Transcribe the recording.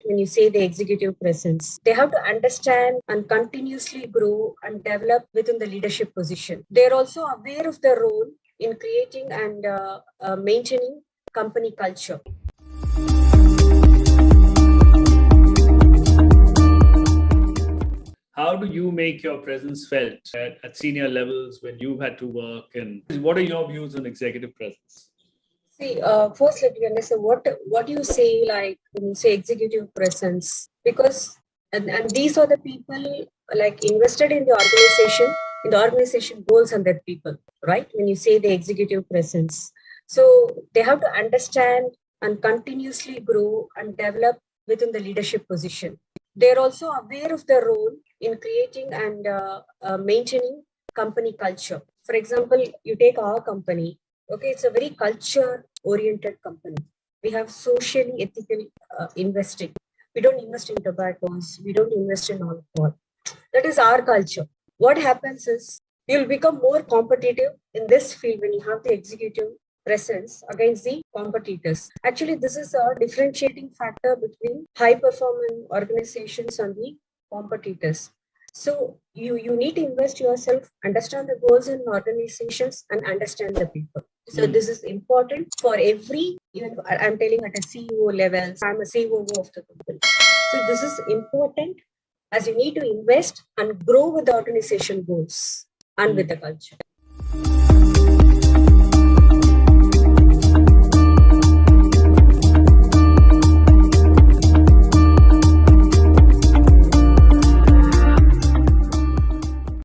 When you say the executive presence, they have to understand and continuously grow and develop within the leadership position. They're also aware of their role in creating and maintaining company culture. How do you make your presence felt at senior levels when you've had to work? And what are your views on executive presence? See, first let me understand what you say, like when you say executive presence, because and these are the people like invested in the organization goals and that people, right? When you say the executive presence, so they have to understand and continuously grow and develop within the leadership position. They're also aware of their role in creating and maintaining company culture. For example, you take our company. Okay, it's a very culture-oriented company. We have socially ethical investing. We don't invest in tobaccos. We don't invest in alcohol. That is our culture. What happens is you'll become more competitive in this field when you have the executive presence against the competitors. Actually, this is a differentiating factor between high-performing organizations and the competitors. So you need to invest yourself, understand the goals in organizations, and understand the people. So this is important for every, even I'm telling at a CEO level, I'm a COO of the company. So this is important as you need to invest and grow with the organization goals and with the culture.